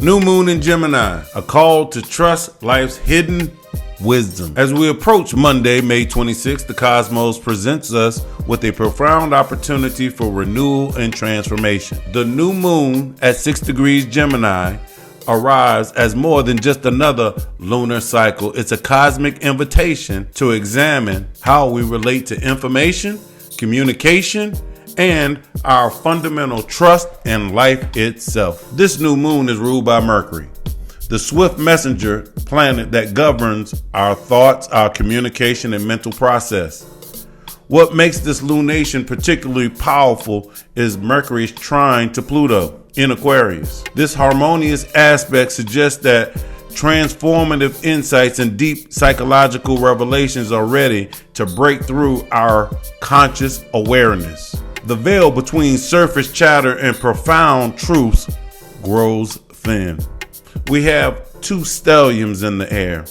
New moon in Gemini, a call to trust life's hidden wisdom. As we approach Monday, May 26th, the cosmos presents us with a profound opportunity for renewal and transformation. The new moon at 6 degrees Gemini arrives as more than just another lunar cycle. It's a cosmic invitation to examine how we relate to information, communication, and our fundamental trust in life itself. This new moon is ruled by Mercury, the swift messenger planet that governs our thoughts, our communication, and mental process. What makes this lunation particularly powerful is Mercury's trine to Pluto in Aquarius. This harmonious aspect suggests that transformative insights and deep psychological revelations are ready to break through our conscious awareness. The veil between surface chatter and profound truths grows thin. We have two stelliums in the air.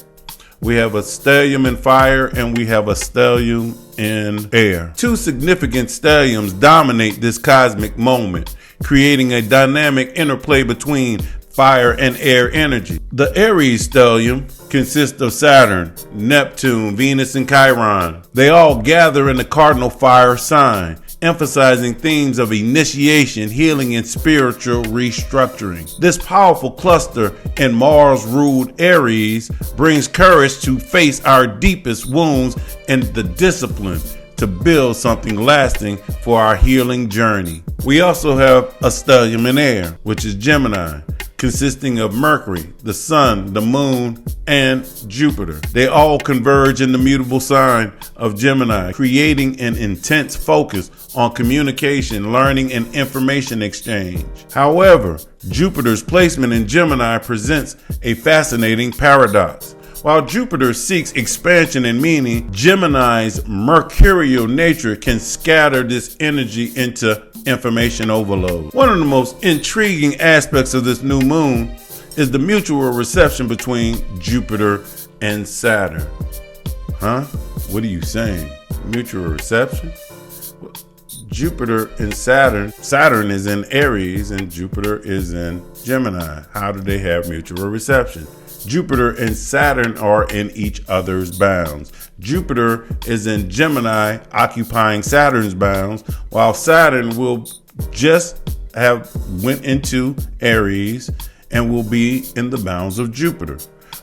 We have a stellium in fire and we have a stellium in air. Two significant stelliums dominate this cosmic moment, creating a dynamic interplay between fire and air energy. The Aries stellium consists of Saturn, Neptune, Venus, and Chiron. They all gather in the cardinal fire sign, emphasizing themes of initiation, healing, and spiritual restructuring. This powerful cluster in Mars-ruled Aries brings courage to face our deepest wounds and the discipline to build something lasting for our healing journey. We also have a stellium in air, which is Gemini, consisting of Mercury, the Sun, the Moon, and Jupiter. They all converge in the mutable sign of Gemini, creating an intense focus on communication, learning, and information exchange. However, Jupiter's placement in Gemini presents a fascinating paradox. While Jupiter seeks expansion and meaning, Gemini's mercurial nature can scatter this energy into information overload. One of the most intriguing aspects of this new moon is the mutual reception between Jupiter and Saturn. What are you saying? Mutual reception? Jupiter and Saturn. Saturn is in Aries and Jupiter is in Gemini. How do they have mutual reception? Jupiter and Saturn are in each other's bounds. Jupiter is in Gemini, occupying Saturn's bounds, while Saturn will just have went into Aries and will be in the bounds of Jupiter.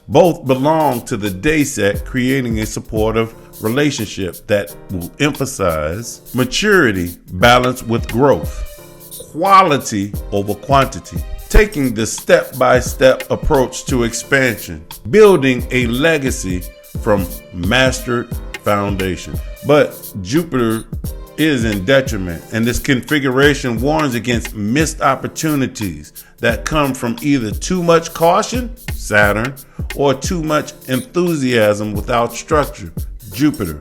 Both belong to the day set, creating a supportive relationship that will emphasize maturity balanced with growth, quality over quantity, taking the step-by-step approach to expansion, building a legacy from mastered foundation. But Jupiter is in detriment, and this configuration warns against missed opportunities that come from either too much caution, Saturn, or too much enthusiasm without structure, Jupiter.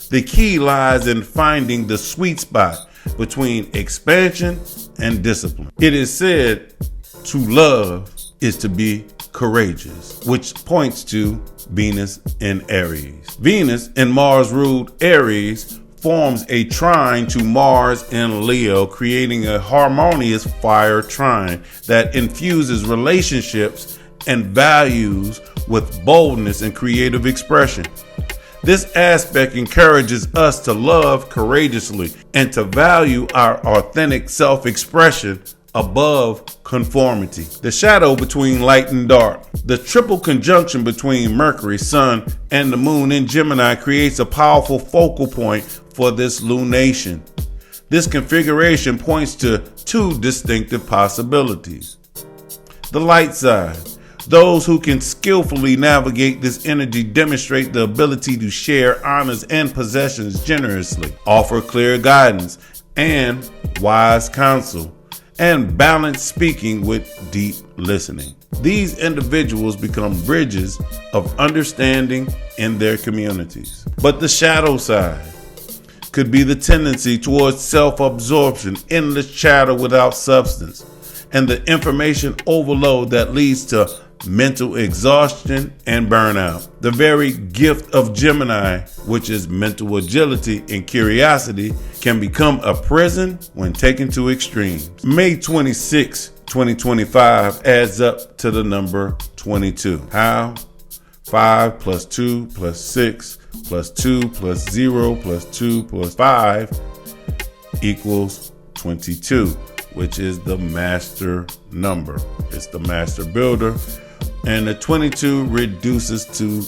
The key lies in finding the sweet spot between expansion and discipline. It is said to love is to be courageous, which points to Venus in Aries. Venus in Mars-ruled Aries forms a trine to Mars in Leo, creating a harmonious fire trine that infuses relationships and values with boldness and creative expression. This aspect encourages us to love courageously and to value our authentic self-expression above conformity. The shadow between light and dark. The triple conjunction between Mercury, Sun, and the Moon in Gemini creates a powerful focal point for this lunation. This configuration points to two distinctive possibilities. The light side. Those who can skillfully navigate this energy demonstrate the ability to share honors and possessions generously, offer clear guidance and wise counsel, and balance speaking with deep listening. These individuals become bridges of understanding in their communities. But the shadow side could be the tendency towards self-absorption, endless chatter without substance, and the information overload that leads to mental exhaustion and burnout. The very gift of Gemini, which is mental agility and curiosity, can become a prison when taken to extremes. May 26 2025 adds up to the number 22. How? 5 plus 2 plus 6 plus 2 plus 0 plus 2 plus 5 equals 22, which is the master number. It's the master builder. And the 22 reduces to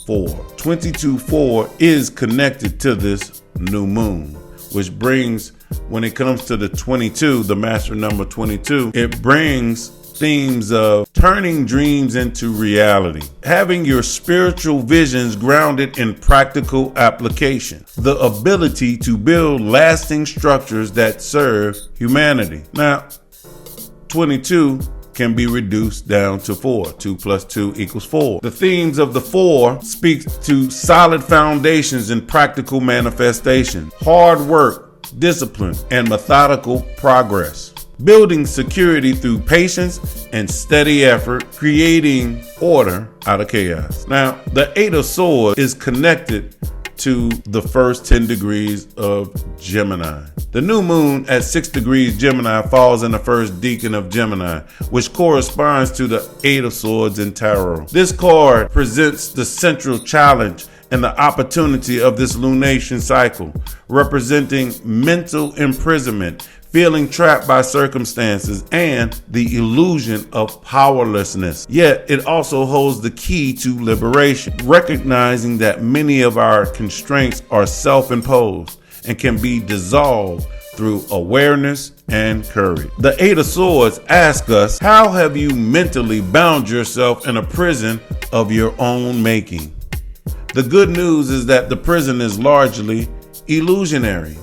4. 22-4 is connected to this new moon, which brings, when it comes to the 22, the master number 22, it brings themes of turning dreams into reality, having your spiritual visions grounded in practical application, the ability to build lasting structures that serve humanity. Now, 22 can be reduced down to 4. 2 plus 2 equals 4. The themes of the 4 speak to solid foundations and practical manifestation, hard work, discipline, and methodical progress. Building security through patience and steady effort, creating order out of chaos. Now, the 8 of Swords is connected to the first 10 degrees of Gemini. The new moon at 6 degrees Gemini falls in the first decan of Gemini, which corresponds to the 8 of Swords in Tarot. This card presents the central challenge and the opportunity of this lunation cycle, representing mental imprisonment, feeling trapped by circumstances, and the illusion of powerlessness. Yet it also holds the key to liberation, recognizing that many of our constraints are self-imposed and can be dissolved through awareness and courage. The 8 of Swords asks us, how have you mentally bound yourself in a prison of your own making? The good news is that the prison is largely illusionary.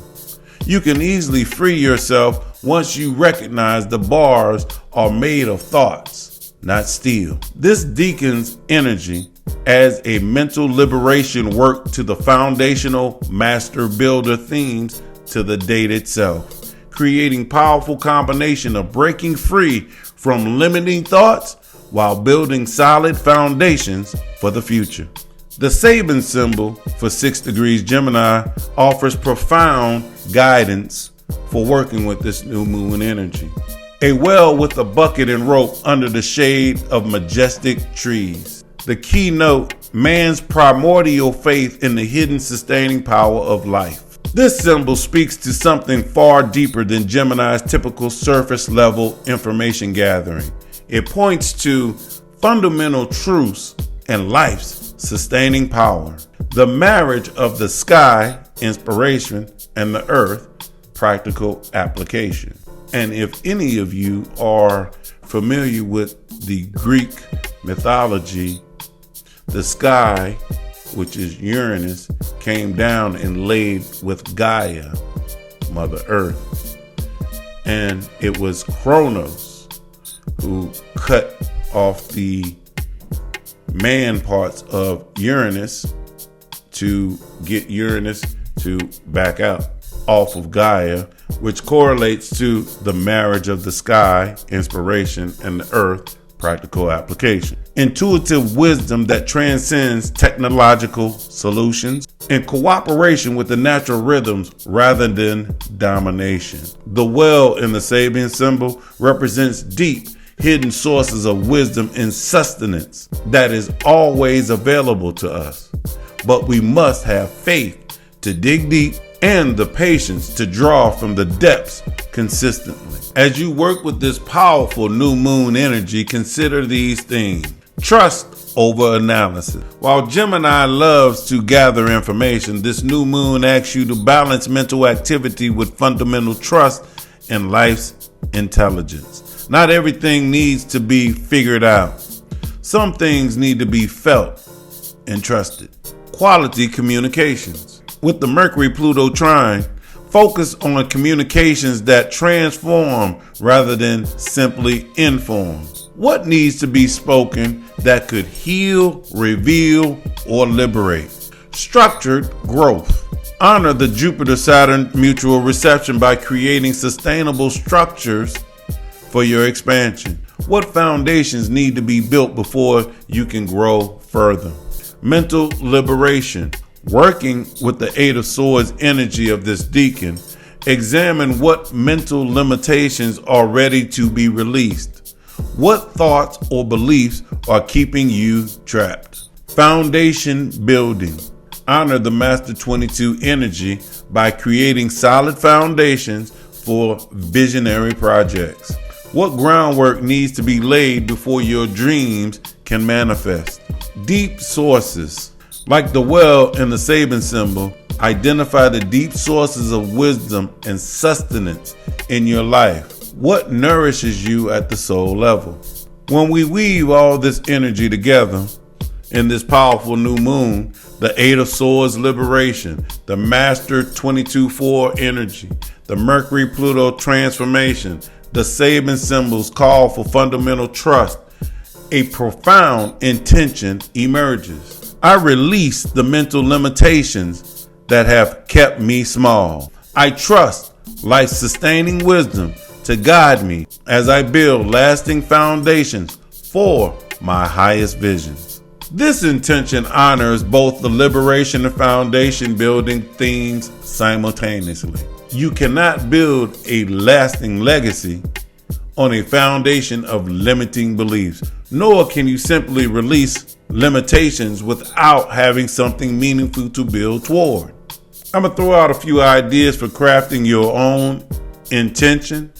You can easily free yourself once you recognize the bars are made of thoughts, not steel. This decan's energy adds a mental liberation work to the foundational master builder themes to the date itself, creating powerful combination of breaking free from limiting thoughts while building solid foundations for the future. The Sabian Symbol for 6 degrees Gemini offers profound guidance for working with this new moon energy. A well with a bucket and rope under the shade of majestic trees. The keynote, man's primordial faith in the hidden sustaining power of life. This symbol speaks to something far deeper than Gemini's typical surface level information gathering. It points to fundamental truths and life's sustaining power. The marriage of the sky, inspiration, and the earth, practical application. And if any of you are familiar with the Greek mythology, the sky, which is Uranus, came down and laid with Gaia, Mother Earth. And it was Kronos who cut off the man parts of Uranus to get Uranus to back out off of Gaia, which correlates to the marriage of the sky, inspiration, and the earth, practical application. Intuitive wisdom that transcends technological solutions in cooperation with the natural rhythms rather than domination. The well in the Sabian symbol represents deep, hidden sources of wisdom and sustenance that is always available to us. But we must have faith to dig deep and the patience to draw from the depths consistently. As you work with this powerful new moon energy, consider these things. Trust over analysis. While Gemini loves to gather information, this new moon asks you to balance mental activity with fundamental trust in life's intelligence. Not everything needs to be figured out. Some things need to be felt and trusted. Quality communications. With the Mercury-Pluto trine, focus on communications that transform rather than simply inform. What needs to be spoken that could heal, reveal, or liberate? Structured growth. Honor the Jupiter-Saturn mutual reception by creating sustainable structures for your expansion. What foundations need to be built before you can grow further? Mental liberation. Working with the 8 of Swords energy of this decan, Examine what mental limitations are ready to be released. What thoughts or beliefs are keeping you trapped? Foundation building. Honor the Master 22 energy by creating solid foundations for visionary projects. What groundwork needs to be laid before your dreams can manifest? Deep sources. Like the well in the Sabian Symbol, identify the deep sources of wisdom and sustenance in your life. What nourishes you at the soul level? When we weave all this energy together in this powerful new moon, the Eight of Swords liberation, the Master 22-4 energy, the Mercury-Pluto transformation, the Sabian Symbol's call for fundamental trust, a profound intention emerges. I release the mental limitations that have kept me small. I trust life's sustaining wisdom to guide me as I build lasting foundations for my highest visions. This intention honors both the liberation and foundation building themes simultaneously. You cannot build a lasting legacy on a foundation of limiting beliefs, nor can you simply release limitations without having something meaningful to build toward. I'm going to throw out a few ideas for crafting your own intention,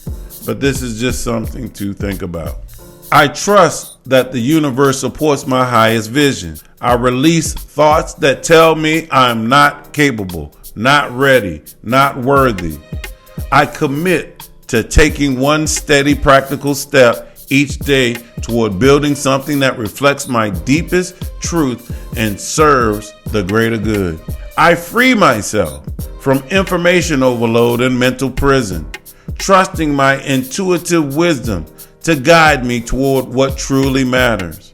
but this is just something to think about. I trust that the universe supports my highest vision. I release thoughts that tell me I'm not capable, not ready, not worthy. I commit to taking one steady, practical step each day toward building something that reflects my deepest truth and serves the greater good. I free myself from information overload and mental prison, trusting my intuitive wisdom to guide me toward what truly matters.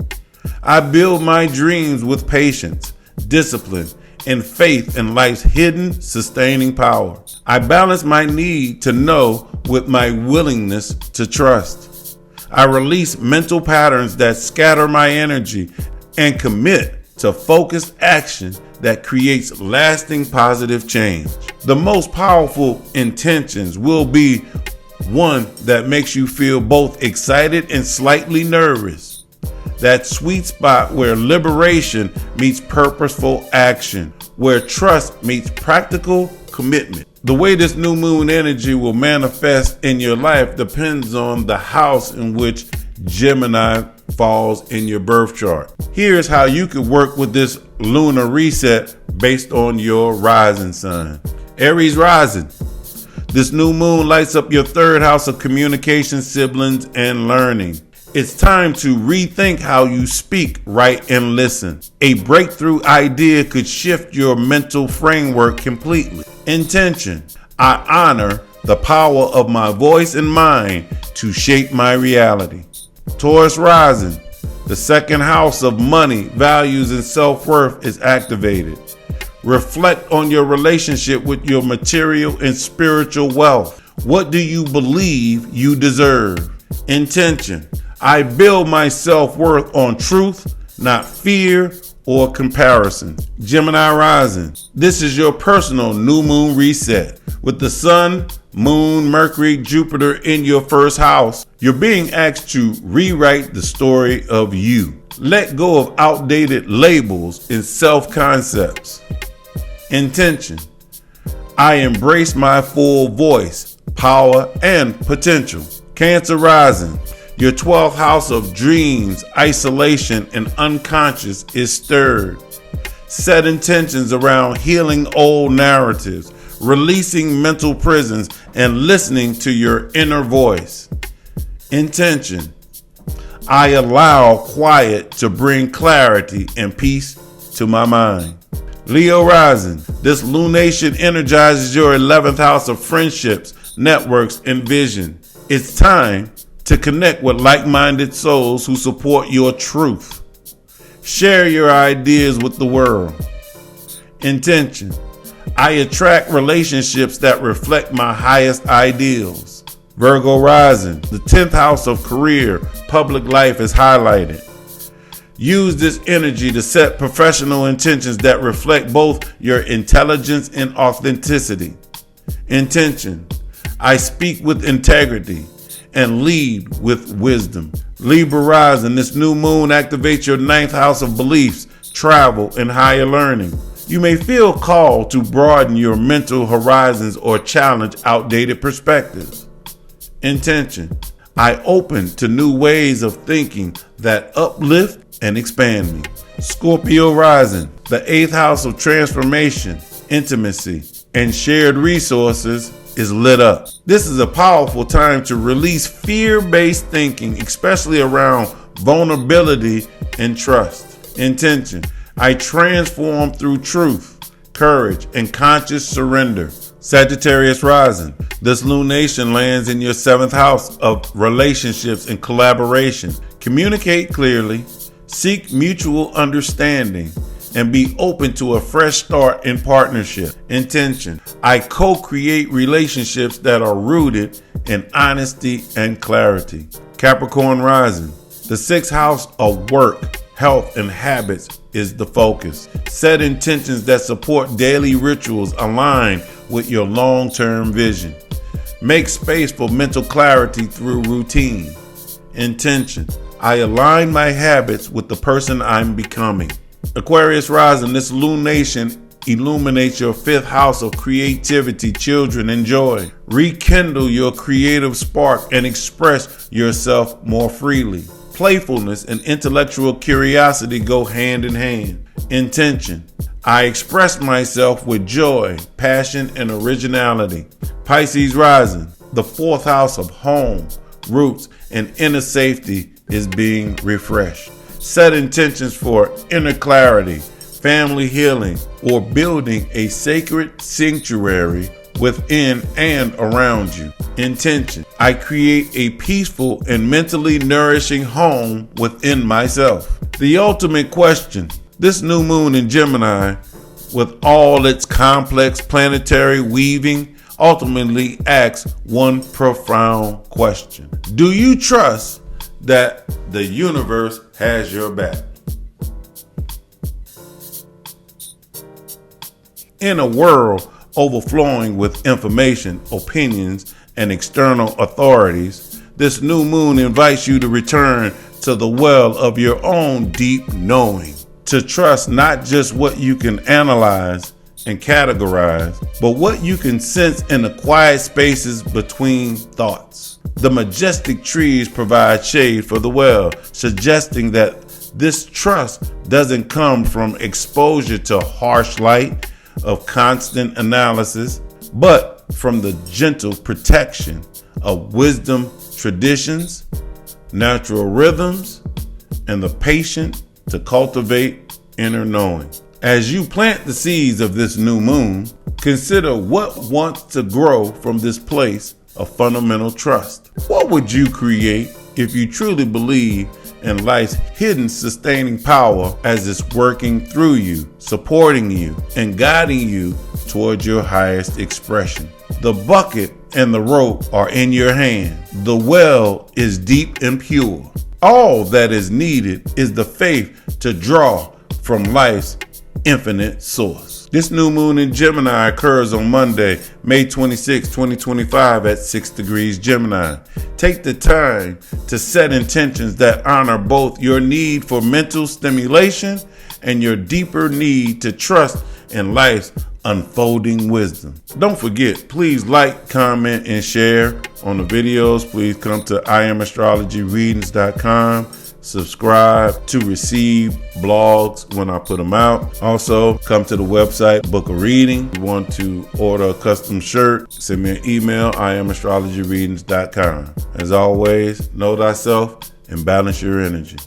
I build my dreams with patience, discipline, and faith in life's hidden, sustaining power. I balance my need to know with my willingness to trust. I release mental patterns that scatter my energy and commit to focused action that creates lasting positive change. The most powerful intentions will be one that makes you feel both excited and slightly nervous. That sweet spot where liberation meets purposeful action, where trust meets practical commitment. The way this new moon energy will manifest in your life depends on the house in which Gemini falls in your birth chart. Here's how you could work with this lunar reset based on your rising sign. Aries rising. This new moon lights up your third house of communication, siblings, and learning. It's time to rethink how you speak, write, and listen. A breakthrough idea could shift your mental framework completely. Intention. I honor the power of my voice and mind to shape my reality. Taurus rising. The second house of money, values, and self-worth is activated. Reflect on your relationship with your material and spiritual wealth. What do you believe you deserve? Intention. I build my self-worth on truth, not fear or comparison. Gemini rising. This is your personal new moon reset. With the sun, moon, Mercury, Jupiter in your first house, you're being asked to rewrite the story of you. Let go of outdated labels and self-concepts. Intention. I embrace my full voice, power, and potential. Cancer rising. Your 12th house of dreams, isolation, and unconscious is stirred. Set intentions around healing old narratives, releasing mental prisons, and listening to your inner voice. Intention. I allow quiet to bring clarity and peace to my mind. Leo rising. This lunation energizes your 11th house of friendships, networks, and vision. It's time to connect with like-minded souls who support your truth. Share your ideas with the world. Intention. I attract relationships that reflect my highest ideals. Virgo rising. The 10th house of career, public life is highlighted. Use this energy to set professional intentions that reflect both your intelligence and authenticity. Intention: I speak with integrity and lead with wisdom. Libra rising, this new moon activates your ninth house of beliefs, travel, and higher learning. You may feel called to broaden your mental horizons or challenge outdated perspectives. Intention: I open to new ways of thinking that uplift and expand me. Scorpio rising, the eighth house of transformation, intimacy, and shared resources is lit up. This is a powerful time to release fear-based thinking, especially around vulnerability and trust. Intention: I transform through truth, courage, and conscious surrender. Sagittarius rising, this lunation lands in your seventh house of relationships and collaboration. Communicate clearly, seek mutual understanding, and be open to a fresh start in partnership. Intention: I co-create relationships that are rooted in honesty and clarity. Capricorn rising, the sixth house of work, health, and habits is the focus. Set intentions that support daily rituals aligned with your long-term vision. Make space for mental clarity through routine. Intention: I align my habits with the person I'm becoming. Aquarius rising, this lunation illuminates your fifth house of creativity, children, and joy. Rekindle your creative spark and express yourself more freely. Playfulness and intellectual curiosity go hand in hand. Intention: I express myself with joy, passion, and originality. Pisces rising, the fourth house of home, roots, and inner safety is being refreshed. Set intentions for inner clarity, family healing, or building a sacred sanctuary within and around you. Intention: I create a peaceful and mentally nourishing home within myself. The ultimate question: this new moon in Gemini, with all its complex planetary weaving, ultimately asks one profound question. Do you trust that the universe has your back? In a world overflowing with information, opinions, and external authorities, this new moon invites you to return to the well of your own deep knowing, to trust not just what you can analyze and categorize, but what you can sense in the quiet spaces between thoughts. The majestic trees provide shade for the well, suggesting that this trust doesn't come from exposure to harsh light of constant analysis, but from the gentle protection of wisdom traditions, natural rhythms, and the patience to cultivate inner knowing. As you plant the seeds of this new moon, consider what wants to grow from this place of fundamental trust. What would you create if you truly believe in life's hidden sustaining power as it's working through you, supporting you, and guiding you towards your highest expression? The bucket and the rope are in your hand. The well is deep and pure. All that is needed is the faith to draw from life's infinite source. This new moon in Gemini occurs on Monday, May 26, 2025 at 6 degrees Gemini. Take the time to set intentions that honor both your need for mental stimulation and your deeper need to trust in life's unfolding wisdom. Don't forget, please like, comment, and share on the videos. Please come to IamAstrologyReadings.com. Subscribe to receive blogs when I put them out. Also, come to the website, book a reading. If you want to order a custom shirt, send me an email, IamAstrologyReadings.com. As always, know thyself and balance your energy.